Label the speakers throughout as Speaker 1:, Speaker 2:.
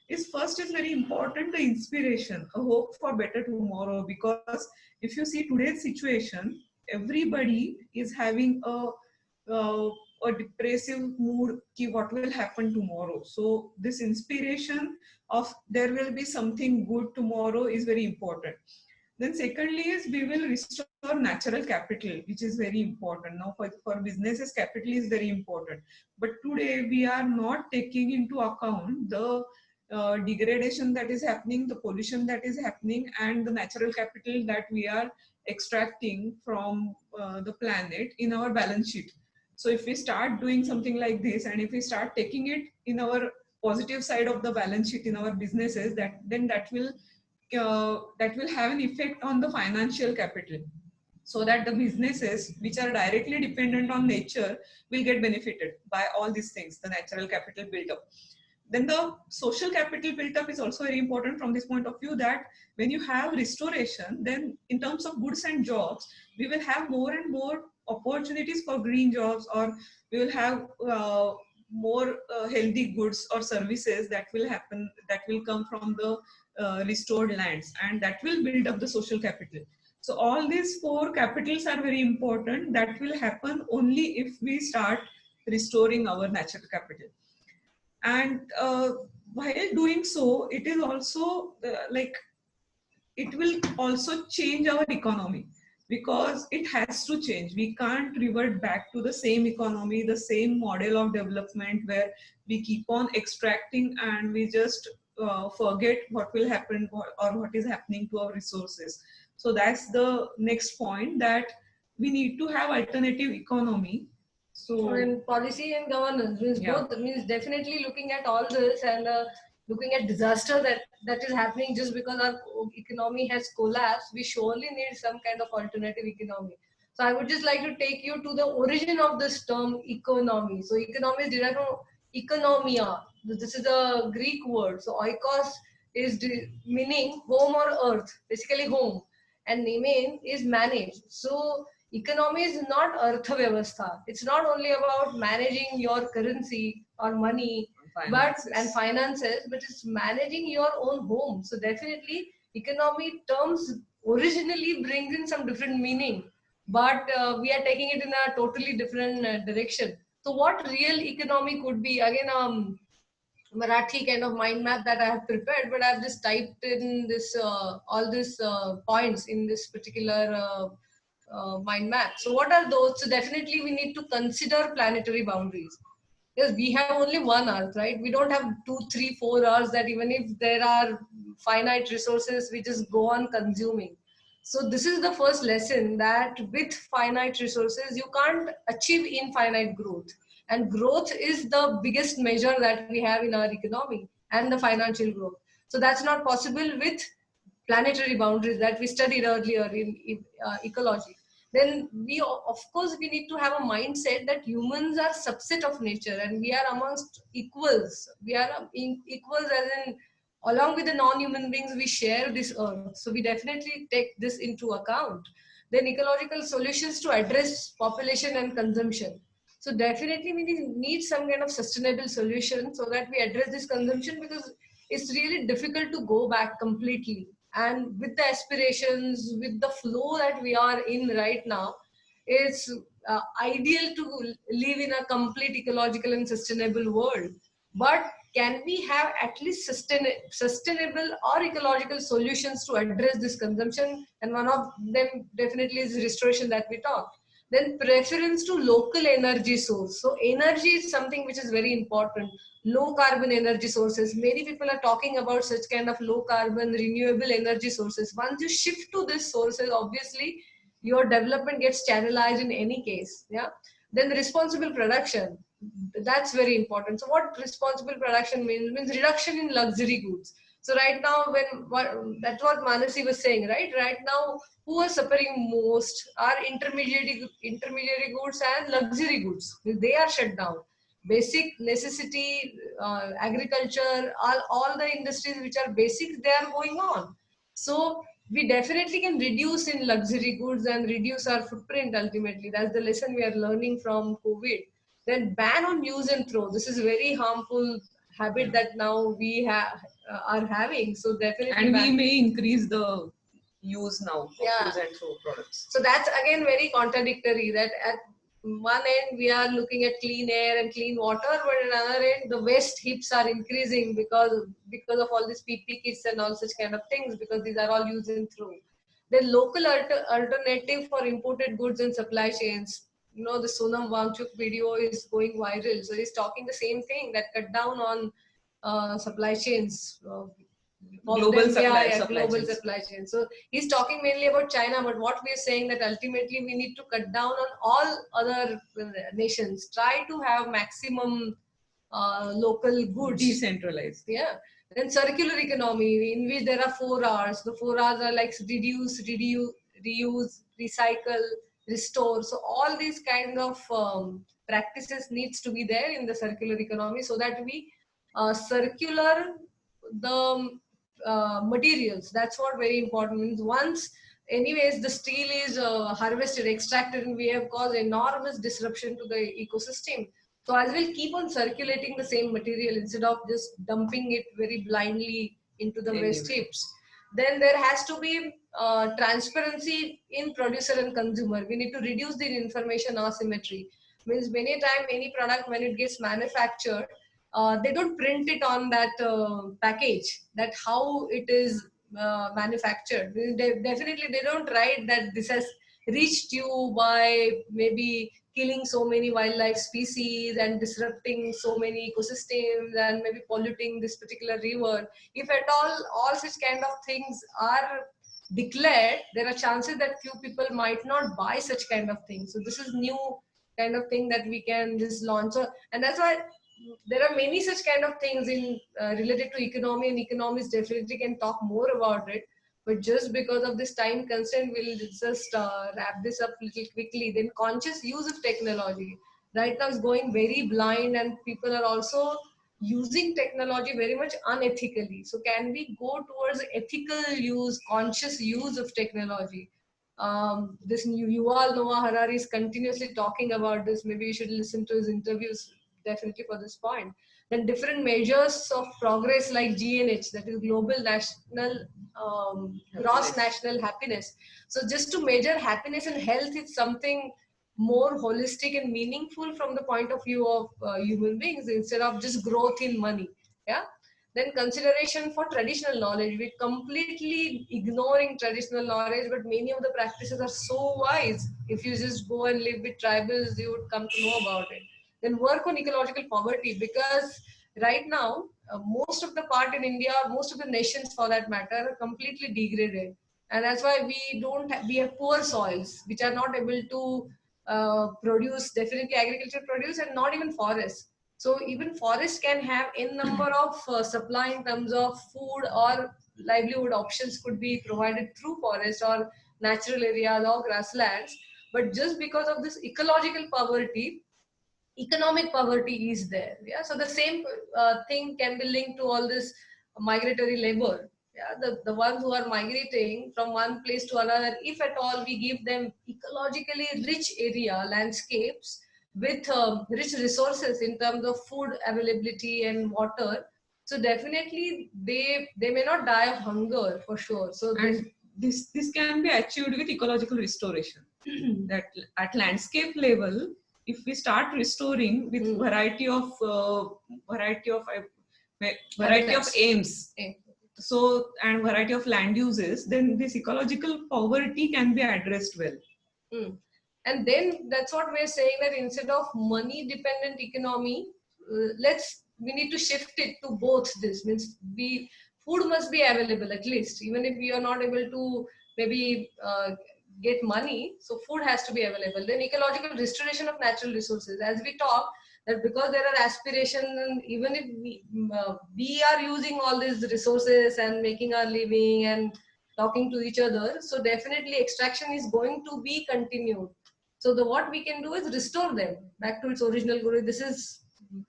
Speaker 1: is first is very important, the inspiration, a hope for better tomorrow. Because if you see today's situation, everybody is having uh, a depressive mood ki what will happen tomorrow. So this inspiration of there will be something good tomorrow is very important. Then secondly is we will restore natural capital, which is very important. Now for businesses, capital is very important. But today we are not taking into account the degradation that is happening, the pollution that is happening, and the natural capital that we are extracting from the planet in our balance sheet. So if we start doing something like this, and if we start taking it in our positive side of the balance sheet in our businesses, that will have an effect on the financial capital, so that the businesses which are directly dependent on nature will get benefited by all these things, the natural capital built up. Then the social capital built up is also very important from this point of view, that when you have restoration, then in terms of goods and jobs, we will have more and more opportunities for green jobs, or we will have more healthy goods or services that will happen, that will come from the restored lands, and that will build up the social capital. So all these four capitals are very important. That will happen only if we start restoring our natural capital. And while doing so, it is also like it will also change our economy, because it has to change. We can't revert back to the same economy, the same model of development where we keep on extracting and we just forget what will happen, or what is happening to our resources. So that's the next point, that we need to have alternative economy. So
Speaker 2: And policy and governance means
Speaker 1: yeah.
Speaker 2: both, means definitely looking at all this, and looking at disaster that is happening just because our economy has collapsed. We surely need some kind of alternative economy. So I would just like to take you to the origin of this term economy. So economy is derived from economia. This is a Greek word. So oikos is meaning home or earth, basically home, and nemen is manage. So economy is not artha It's not only about managing your currency or money, and finances, but it's managing your own home. So definitely, economy terms originally brings in some different meaning, but we are taking it in a totally different direction. So what real economy could be? Again, Marathi kind of mind map that I have prepared, but I've just typed in this all these points in this particular mind map. So what are those? So definitely we need to consider planetary boundaries. Yes, we have only one Earth, right? We don't have 2, 3, 4 Earths that even if there are finite resources, we just go on consuming. So this is the first lesson, that with finite resources, you can't achieve infinite growth. And growth is the biggest measure that we have in our economy and the financial growth. So that's not possible with planetary boundaries that we studied earlier in ecology. Then we, of course, we need to have a mindset that humans are subset of nature and we are amongst equals. We are equals, as in along with the non-human beings we share this earth. So we definitely take this into account. Then ecological solutions to address population and consumption. So definitely we need some kind of sustainable solution so that we address this consumption, because it's really difficult to go back completely. And with the aspirations, with the flow that we are in right now, it's ideal to live in a complete ecological and sustainable world. But can we have at least sustainable or ecological solutions to address this consumption? And one of them definitely is restoration that we talked. Then preference to local energy source. So energy is something which is very important. Low carbon energy sources. Many people are talking about such kind of low carbon renewable energy sources. Once you shift to these sources, obviously your development gets channelized in any case. Yeah. Then the responsible production. That's very important. So what responsible production means reduction in luxury goods. So right now, that's what Manasi was saying, right? Right now, who are suffering most are intermediary goods and luxury goods. They are shut down. Basic necessity, agriculture, all the industries which are basic, they are going on. So we definitely can reduce in luxury goods and reduce our footprint ultimately. That's the lesson we are learning from COVID. Then ban on use and throw. This is very harmful habit that now we are having. So definitely,
Speaker 1: And we may increase the use now of use and throw products.
Speaker 2: So that's again very contradictory, that at one end we are looking at clean air and clean water, but at another end the waste heaps are increasing because of all these PP kits and all such kind of things, because these are all used in through. The local alternative for imported goods and supply chains. You know, the Sonam Wangchuk video is going viral. So he's talking the same thing, that cut down on supply chains.
Speaker 1: Global supply
Speaker 2: global
Speaker 1: chains.
Speaker 2: supply chain. So he's talking mainly about China, but what we're saying that ultimately we need to cut down on all other nations. Try to have maximum local goods.
Speaker 1: Decentralized.
Speaker 2: Yeah. Then circular economy, in which there are 4Rs. The 4Rs are like reduce, reuse, recycle, restore. So all these kind of practices needs to be there in the circular economy, so that we circular the materials. That's what very important means. Once anyways the steel is harvested, extracted, and we have caused enormous disruption to the ecosystem. So as we'll keep on circulating the same material instead of just dumping it very blindly into the waste heaps, then there has to be transparency in producer and consumer. We need to reduce the information asymmetry. Means many time any product when it gets manufactured, they don't print it on that package, that how it is manufactured. Definitely they don't write that this has reached you by maybe killing so many wildlife species and disrupting so many ecosystems and maybe polluting this particular river. If at all such kind of things are declared, there are chances that few people might not buy such kind of things. So this is new kind of thing that we can just launch. So, and that's why there are many such kind of things in related to economy, and economists definitely can talk more about it. But just because of this time constraint, we'll just wrap this up little quickly. Then conscious use of technology. Right now is going very blind, and people are also using technology very much unethically. So can we go towards ethical use, conscious use of technology? This new Yuval Noah Harari is continuously talking about this. Maybe you should listen to his interviews definitely for this point. Then different measures of progress like GNH, that is Global National Gross National Happiness. So just to measure happiness and health is something more holistic and meaningful from the point of view of human beings, instead of just growth in money. Yeah. Then consideration for traditional knowledge. We're completely ignoring traditional knowledge, but many of the practices are so wise. If you just go and live with tribals, you would come to know about it. Then work on ecological poverty, because right now most of the part in India, most of the nations for that matter, are completely degraded, and that's why we have poor soils which are not able to produce definitely agricultural produce, and not even forests. So even forest can have n number of supply in terms of food or livelihood options could be provided through forest or natural areas or grasslands. But just because of this ecological poverty, economic poverty is there. Yeah, so the same thing can be linked to all this migratory labor. Yeah, the ones who are migrating from one place to another, if at all we give them ecologically rich area landscapes with rich resources in terms of food availability and water, so definitely they may not die of hunger for sure. So
Speaker 1: and this can be achieved with ecological restoration. That at landscape level, if we start restoring with variety of aims, so and variety of land uses, then this ecological poverty can be addressed well.
Speaker 2: And then that's what we're saying, that instead of money dependent economy, we need to shift it to both. This means food must be available, at least even if we are not able to maybe get money, so food has to be available. Then ecological restoration of natural resources, as we talk, that because there are aspirations, and even if we are using all these resources and making our living and talking to each other, so definitely extraction is going to be continued. So what we can do is restore them back to its original glory. This is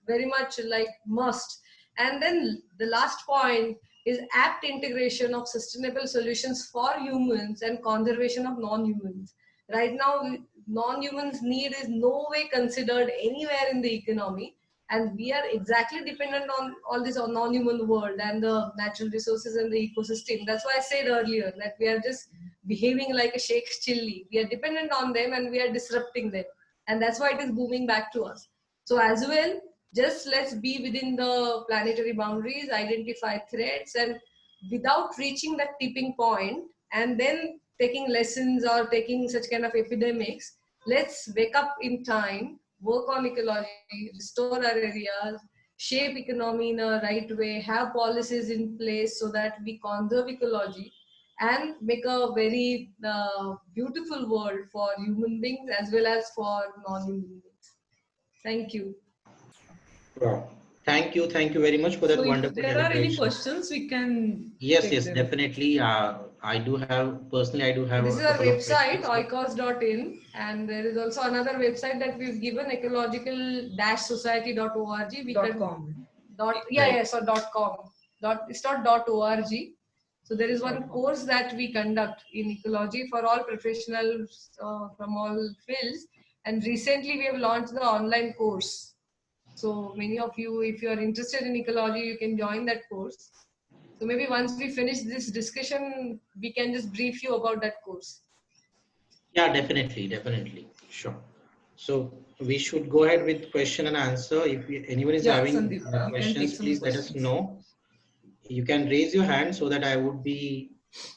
Speaker 2: very much like must. And then the last point is apt integration of sustainable solutions for humans and conservation of non-humans. Right now, non-humans need is no way considered anywhere in the economy. and we are exactly dependent on all this non-human world and the natural resources and the ecosystem. That's why I said earlier that we are just behaving like a Sheikh's chili. We are dependent on them and we are disrupting them, and that's why it is booming back to us. So as well, just let's be within the planetary boundaries, identify threats, and without reaching that tipping point and then taking lessons or taking such kind of epidemics, let's wake up in time, work on ecology, restore our areas, shape economy in a right way, have policies in place so that we conserve ecology and make a very beautiful world for human beings as well as for non-human beings. Thank you.
Speaker 3: Wow. Thank you very much for that
Speaker 1: So if
Speaker 3: wonderful
Speaker 1: there are any
Speaker 3: elaboration.
Speaker 1: questions, we can
Speaker 3: Yes,
Speaker 1: take
Speaker 3: yes,
Speaker 1: them.
Speaker 3: definitely. I do have
Speaker 2: This
Speaker 3: a
Speaker 2: is our
Speaker 3: couple of
Speaker 2: website,
Speaker 3: questions.
Speaker 2: oikos.in, and there is also another website that we've given, ecological-society.org. We can
Speaker 1: .com.
Speaker 3: Right.
Speaker 2: so .com. It's not .org. So there is one
Speaker 1: .com.
Speaker 2: course that we conduct in ecology for all professionals from all fields, and recently we have launched the online course. So many of you, if you are interested in ecology, you can join that course. So maybe once we finish this discussion, we can just brief you about that course.
Speaker 3: Yeah, definitely. Sure. So we should go ahead with question and answer. If anyone is
Speaker 1: Yeah,
Speaker 3: having
Speaker 1: Sandeep, you can
Speaker 3: questions,
Speaker 1: take some
Speaker 3: please let us
Speaker 1: questions.
Speaker 3: know. You can raise your hand so that I would be,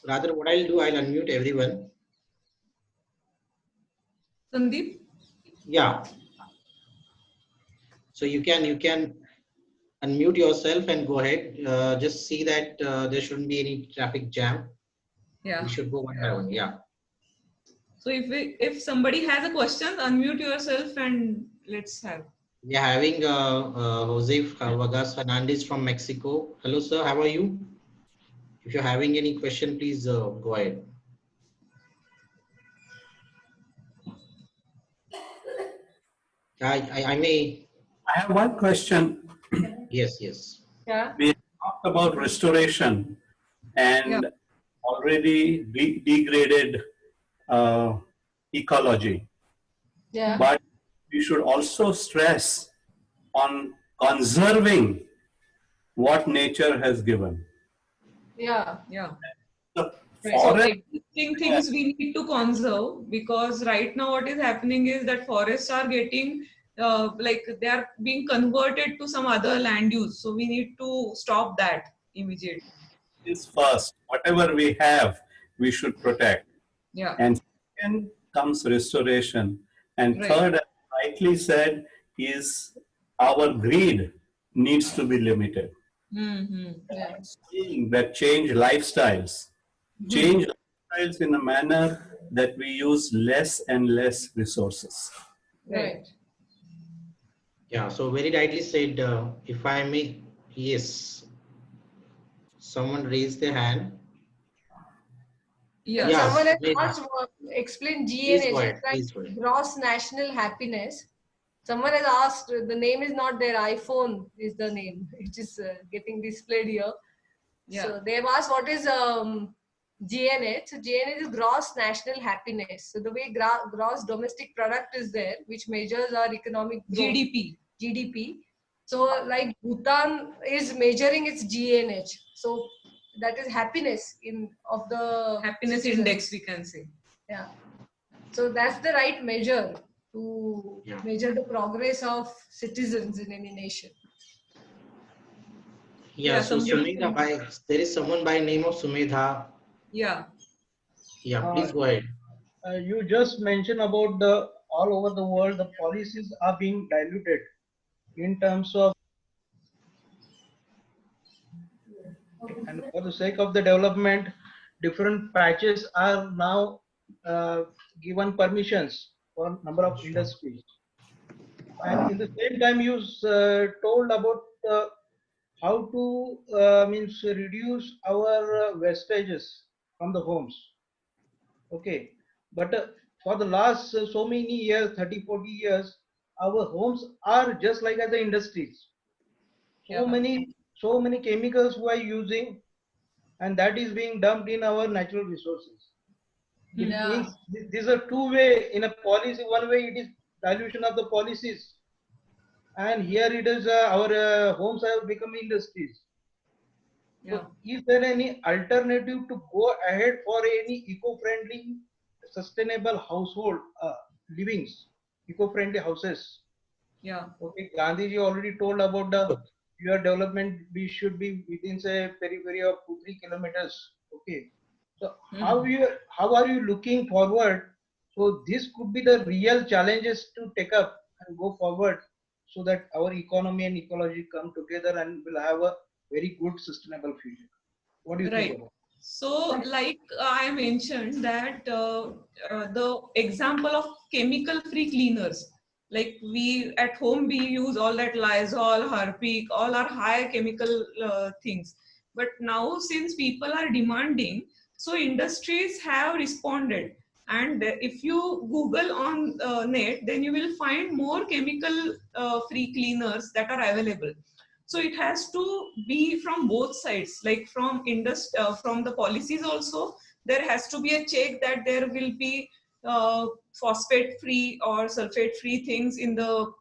Speaker 3: rather what I'll do, I'll unmute everyone.
Speaker 1: Sandeep?
Speaker 3: Yeah. So you can unmute yourself and go ahead. Just see that there shouldn't be any traffic jam.
Speaker 1: Yeah.
Speaker 3: We should go one by one. Yeah.
Speaker 1: So if somebody has a question, unmute yourself and let's have.
Speaker 3: We are having Jose Vargas Fernandez from Mexico. Hello, sir. How are you? If you're having any question, please go ahead. I may.
Speaker 4: I have one question.
Speaker 3: Yes.
Speaker 2: Yeah.
Speaker 4: We talked about restoration and already degraded ecology,
Speaker 2: Yeah.
Speaker 4: but we should also stress on conserving what nature has given.
Speaker 2: Yeah.
Speaker 4: The
Speaker 1: Right. So
Speaker 4: forest,
Speaker 1: existing things we need to conserve, because right now what is happening is that forests are getting like they are being converted to some other land use. So we need to stop that immediately.
Speaker 4: is first. Whatever we have, we should protect.
Speaker 1: Yeah.
Speaker 4: And second comes restoration. And
Speaker 1: Right.
Speaker 4: third, as rightly said, is our greed needs to be limited.
Speaker 1: Mm-hmm.
Speaker 2: Yeah.
Speaker 4: Saying that change lifestyles in a manner that we use less and less resources.
Speaker 2: Right.
Speaker 3: Yeah. So very rightly said. If I may, yes. Someone raised their hand.
Speaker 1: Yeah.
Speaker 3: Yes.
Speaker 2: Someone has asked, explain
Speaker 3: Please
Speaker 2: GNH.
Speaker 3: go ahead.
Speaker 2: It's like
Speaker 3: Please go ahead.
Speaker 2: gross national happiness. Someone has asked, the name is not there, iPhone is the name. It is getting displayed here.
Speaker 1: Yeah.
Speaker 2: So they have asked what is GNH. So GNH is gross national happiness. So the way gross domestic product is there, which measures our economic growth, GDP. So like Bhutan is measuring its GNH. So that is happiness of the
Speaker 1: Happiness
Speaker 2: citizens.
Speaker 1: index, we can say.
Speaker 2: Yeah. So that's the right measure to measure the progress of citizens in any nation.
Speaker 3: Yeah. So Sumedha, there is someone by name of Sumedha.
Speaker 1: Yeah.
Speaker 3: Yeah. Please go ahead.
Speaker 5: You just mentioned about the all over the world the policies are being diluted in terms of, and for the sake of the development, different patches are now given permissions for number of industries. And in the same time, you told about how to means reduce our wastages from the homes. Okay, but for the last so many years, 30, 40 years, our homes are just like as the industries. So many chemicals we are using, and that is being dumped in our natural resources. It means these are two way in a policy. One way it is dilution of the policies, and here it is our homes have become industries.
Speaker 1: Yeah.
Speaker 5: So is there any alternative to go ahead for any eco-friendly, sustainable household livings, eco-friendly houses?
Speaker 1: Yeah.
Speaker 5: Okay, Gandhiji already told about the your development. We should be within say periphery of 2-3 kilometers. Okay, so how are you looking forward? So this could be the real challenges to take up and go forward, so that our economy and ecology come together and will have a very good sustainable future. What do you think
Speaker 1: Right.
Speaker 5: about?
Speaker 1: So, like I mentioned that the example of chemical-free cleaners, like we at home we use all that Lysol, Harpic, all are high chemical things. But now since people are demanding, so industries have responded. And if you Google on net, then you will find more chemical-free cleaners that are available. So it has to be from both sides, like from the policies also. There has to be a check that there will be phosphate free or sulfate free things in the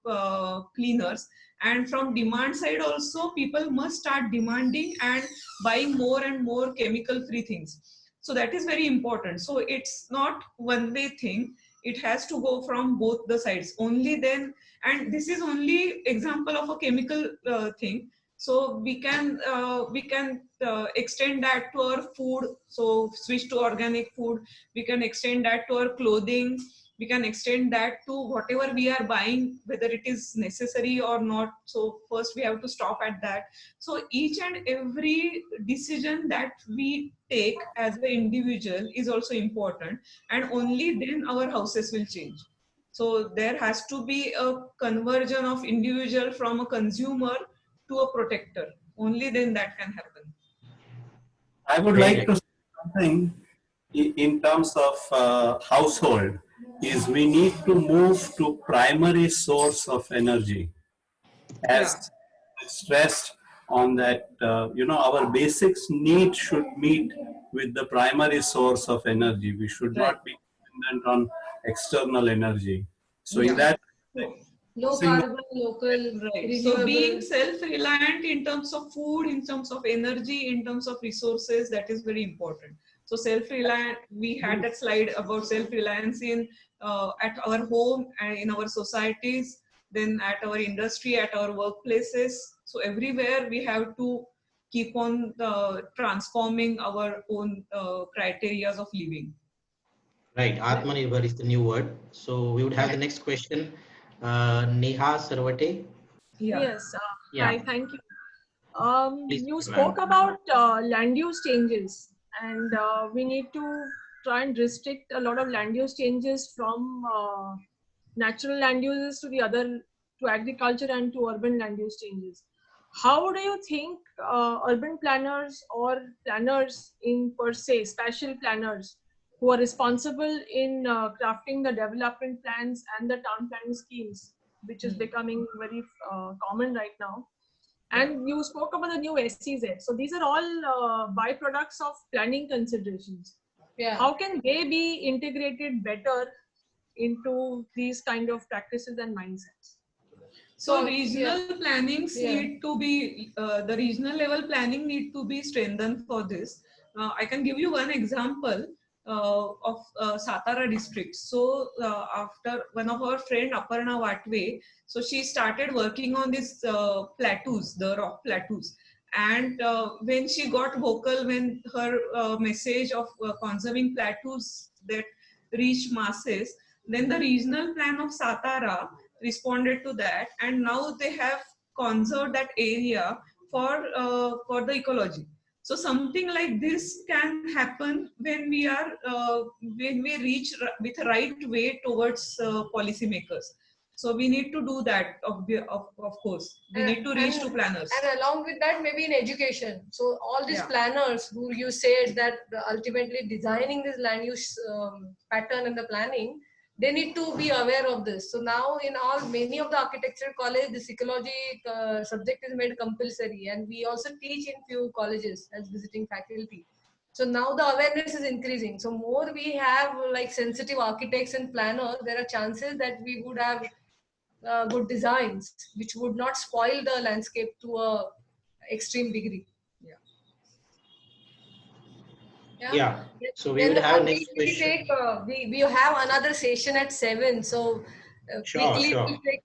Speaker 1: cleaners, and from demand side also people must start demanding and buying more and more chemical free things. So that is very important. So it's not one way thing, it has to go from both the sides only then. And this is only example of a chemical thing. So we can extend that to our food, so switch to organic food. We can extend that to our clothing. We can extend that to whatever we are buying, whether it is necessary or not. So first we have to stop at that. So each and every decision that we take as an individual is also important, and only then our houses will change. So there has to be a conversion of individual from a consumer to a protector. Only then that can happen.
Speaker 4: I would
Speaker 3: Very
Speaker 4: like
Speaker 3: right.
Speaker 4: to say something in terms of household is we need to move to primary source of energy,
Speaker 1: Yeah,
Speaker 4: as stressed on that, our basics need should meet with the primary source of energy. We should
Speaker 1: right.
Speaker 4: not be dependent on external energy. So in
Speaker 1: Yeah.
Speaker 4: that,
Speaker 1: So,
Speaker 2: Low
Speaker 4: using
Speaker 2: carbon, local,
Speaker 1: right. So being
Speaker 2: renewable.
Speaker 1: self-reliant in terms of food, in terms of energy, in terms of resources, that is very important. So self-reliant, we had that slide about self-reliance in at our home and in our societies, then at our industry, at our workplaces. So everywhere we have to keep on transforming our own criterias of living.
Speaker 3: Right. Atmanirbhar is the new word. So we would have the next question. Neha Sarvate.
Speaker 1: Yeah.
Speaker 6: Yes,
Speaker 3: Yeah,
Speaker 6: hi, thank you.
Speaker 3: please,
Speaker 6: You
Speaker 3: ma'am.
Speaker 6: spoke about land use changes, and we need to try and restrict a lot of land use changes from natural land uses to the other, to agriculture and to urban land use changes. How do you think urban planners or planners in per se, spatial planners who are responsible in crafting the development plans and the town planning schemes, which is
Speaker 1: Hmm.
Speaker 6: becoming very common right now?
Speaker 1: Yeah.
Speaker 6: And you spoke about the new SCZ. So these are all byproducts of planning considerations.
Speaker 2: Yeah.
Speaker 6: How can they be integrated better into these kind of practices and mindsets?
Speaker 1: So
Speaker 2: Yeah.
Speaker 1: regional plannings
Speaker 2: Yeah.
Speaker 1: need to be, the regional level planning need to be strengthened for this. I can give you one example of Satara district. So after one of our friend Aparna Vatve, so she started working on these plateaus, the rock plateaus. And when she got vocal, when her message of conserving plateaus that reached masses, then the regional plan of Satara responded to that, and now they have conserved that area for the ecology. So something like this can happen when we are when we reach with right way towards policymakers. So we need to do that. Of course, we need to reach to planners.
Speaker 2: And along with that, maybe in education. So all these
Speaker 1: Yeah.
Speaker 2: planners who you said that ultimately designing this land use pattern and the planning, they need to be aware of this. So now in all many of the architecture college, this ecology subject is made compulsory, and we also teach in few colleges as visiting faculty. So now the awareness is increasing. So more we have like sensitive architects and planners, there are chances that we would have good designs which would not spoil the landscape to a extreme degree. Yeah.
Speaker 3: Yeah. So we
Speaker 2: Then
Speaker 3: would have
Speaker 2: we,
Speaker 3: next
Speaker 2: we
Speaker 3: question.
Speaker 2: take we have another session at 7. So
Speaker 3: Sure,
Speaker 2: quickly we'll
Speaker 3: sure.
Speaker 2: take,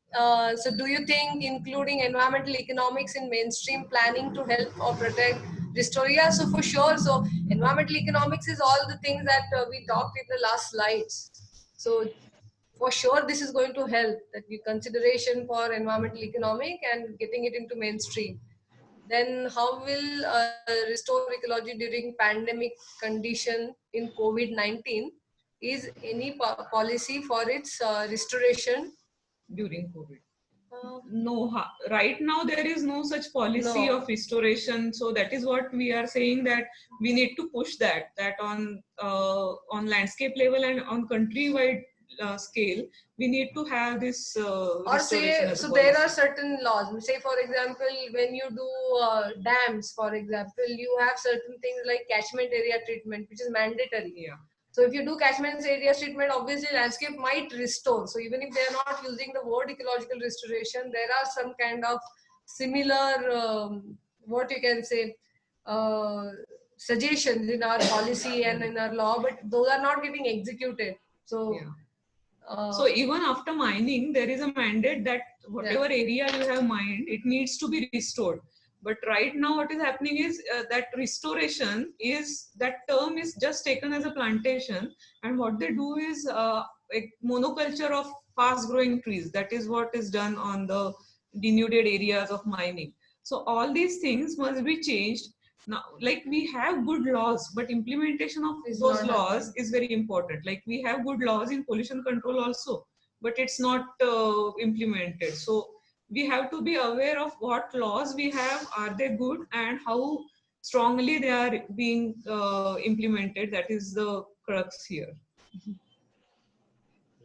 Speaker 2: so do you think including environmental economics in mainstream planning to help or protect restore? Yeah, so for sure. So environmental economics is all the things that we talked in the last slides. So for sure this is going to help, that we consideration for environmental economic and getting it into mainstream. Then how will restore ecology during pandemic condition in COVID-19? Is any policy for its restoration?
Speaker 1: During COVID.
Speaker 2: Uh,
Speaker 1: No, right now there is no such policy
Speaker 2: no.
Speaker 1: of restoration. So that is what we are saying, that we need to push that on landscape level and on countrywide scale, we need to have this
Speaker 2: Or
Speaker 1: restoration
Speaker 2: say,
Speaker 1: as a
Speaker 2: so there are
Speaker 1: policy.
Speaker 2: certain laws. Say for example, when you do dams, for example, you have certain things like catchment area treatment, which is mandatory.
Speaker 1: Yeah.
Speaker 2: So if you do catchment area treatment, obviously landscape might restore. So even if they are not using the word ecological restoration, there are some kind of similar, what you can say, uh, suggestions in our policy and in our law, but those are not getting executed. So,
Speaker 1: Yeah. So even after mining, there is a mandate that whatever area you have mined, it needs to be restored. But right now, what is happening is that restoration is, that term is just taken as a plantation, and what they do is a monoculture of fast-growing trees. That is what is done on the denuded areas of mining. So all these things must be changed. Now, like, we have good laws, but implementation of
Speaker 2: Is
Speaker 1: those
Speaker 2: not
Speaker 1: laws
Speaker 2: happening.
Speaker 1: is very important. Like, we have good laws in pollution control also, but it's not implemented. So we have to be aware of what laws we have, are they good, and how strongly they are being implemented. That is the crux here.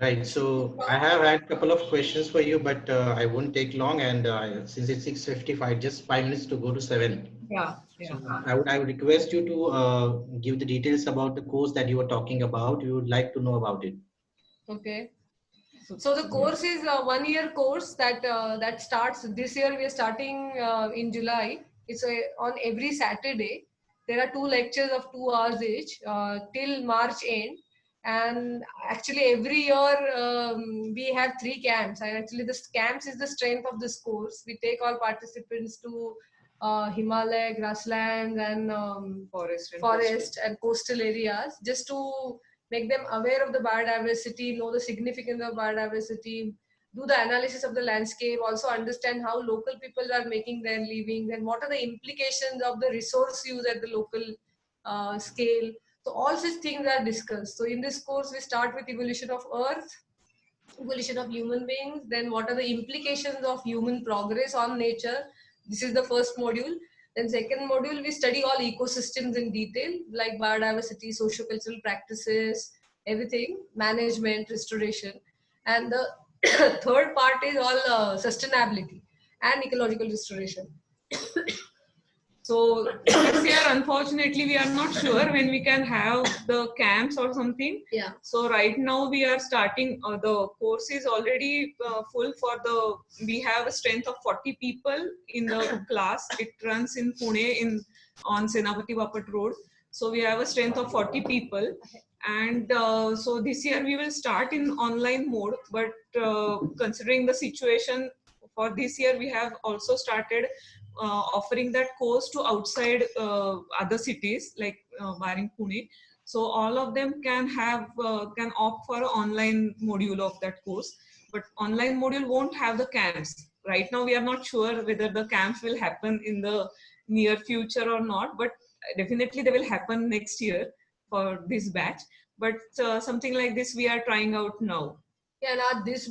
Speaker 3: Right. So I have had a couple of questions for you, but I won't take long. And since it's 6:55, just 5 minutes to go to 7.
Speaker 1: Yeah,
Speaker 3: So
Speaker 1: yeah.
Speaker 3: I would request you to give the details about the course that you were talking about. We would like to know about it.
Speaker 2: Okay. So the course is a 1 year course that starts this year. We are starting in July. It's on every Saturday. There are 2 lectures of 2 hours each till March end. And actually every year we have 3 camps. And actually the camps is the strength of this course. We take all participants to Himalaya, grasslands, and forest and coastal areas, just to make them aware of the biodiversity, know the significance of biodiversity, do the analysis of the landscape, also understand how local people are making their living, and what are the implications of the resource use at the local scale. So all such things are discussed. So in this course, we start with evolution of Earth, evolution of human beings, then what are the implications of human progress on nature. This is the first module. Then second module, we study all ecosystems in detail, like biodiversity, socio-cultural practices, everything, management, restoration. And the third part is all sustainability and ecological restoration.
Speaker 1: So this year, unfortunately, we are not sure when we can have the camps or something.
Speaker 2: Yeah.
Speaker 1: So right now we are starting, the course is already full for the, we have a strength of 40 people in the class. It runs in Pune on Senapati Bapat Road. So we have a strength of 40 people. And so this year we will start in online mode, but considering the situation for this year, we have also started offering that course to outside other cities like barring Pune. So all of them can opt for an online module of that course, but online module won't have the camps. Right now, we are not sure whether the camps will happen in the near future or not, but definitely they will happen next year for this batch. But something like this we are trying out now.
Speaker 2: Yeah, now this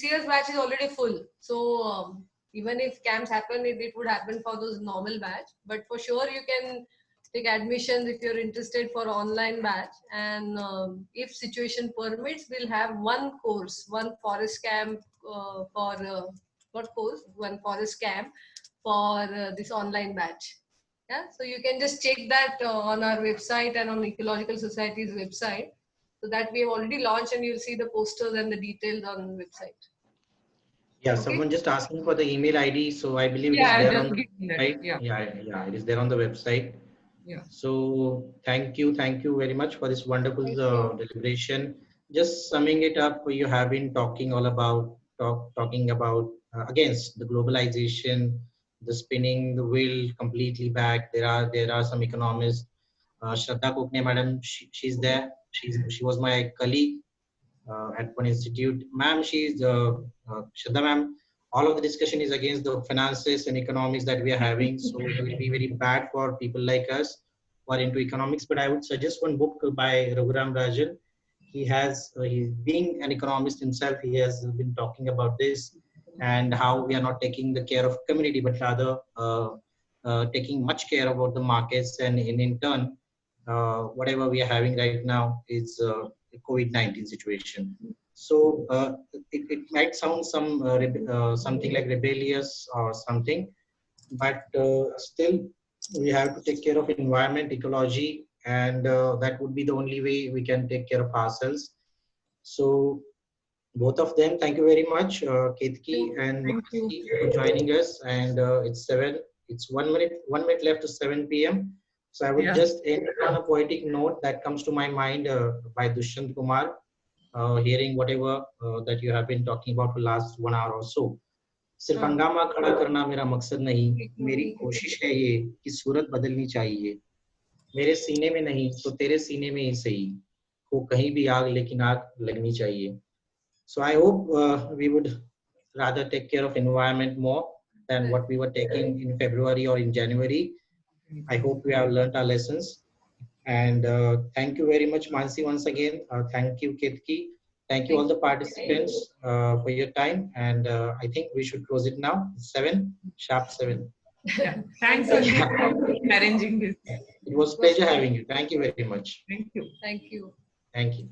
Speaker 2: year's batch is already full. So even if camps happen, it would happen for those normal batch. But for sure, you can take admissions if you're interested for online batch. And if situation permits, we'll have one course, one forest camp for what course? One forest camp for this online batch. Yeah, so you can just check that on our website and on Ecological Society's website. So that we have already launched, and you'll see the posters and the details on the website.
Speaker 3: Yeah,
Speaker 1: Okay.
Speaker 3: someone just asking for the email ID. So I believe it is
Speaker 1: Yeah,
Speaker 3: there
Speaker 1: just
Speaker 3: on the
Speaker 1: give me that.
Speaker 3: website.
Speaker 1: Yeah.
Speaker 3: Yeah, it is there on the website.
Speaker 1: Yeah.
Speaker 3: So thank you very much for this wonderful
Speaker 2: Thank you.
Speaker 3: deliberation. Just summing it up, you have been talking all about talking about against the globalization, the spinning the wheel completely back. There are some economists. Shraddha Kokne madam, she's there. She was my colleague at one institute. Ma'am, she's Shraddha ma'am. All of the discussion is against the finances and economics that we are having. So it will be very bad for people like us who are into economics. But I would suggest one book by Raghuram Rajan. He's being an economist himself. He has been talking about this and how we are not taking the care of community, but rather taking much care about the markets, and in turn, whatever we are having right now is the COVID-19 situation. So it might sound something like rebellious or something, but still we have to take care of environment, ecology, and that would be the only way we can take care of ourselves. So both of them, thank you very much, Ketki and
Speaker 1: Thank you.
Speaker 3: Mansi, for joining us. And it's 1 minute left to 7 p.m. So I would
Speaker 1: Yeah.
Speaker 3: just end on a poetic note that comes to my mind by Dushyant Kumar, hearing whatever that you have been talking about for last 1 hour or so. सिर्फ
Speaker 2: हाँ,
Speaker 3: हंगामा खड़ा करना मेरा मकसद नहीं, मेरी कोशिश है ये कि सूरत बदलनी चाहिए, मेरे सीने में नहीं तो तेरे सीने में ही सही, हो कहीं भी आग लेकिन आग लगनी चाहिए. So I hope we would rather take care of environment more than what we were taking in February or in January. I hope we have learned our lessons. And thank you very much, Mansi, once again. Thank you, Ketki. Thank you all the participants for your time. And I think we should close it now. 7:07.
Speaker 1: Yeah. Thanks, Sandeep, for arranging this.
Speaker 3: It was pleasure having you. Thank you very much.
Speaker 1: Thank you.
Speaker 2: Thank you.
Speaker 3: Thank you.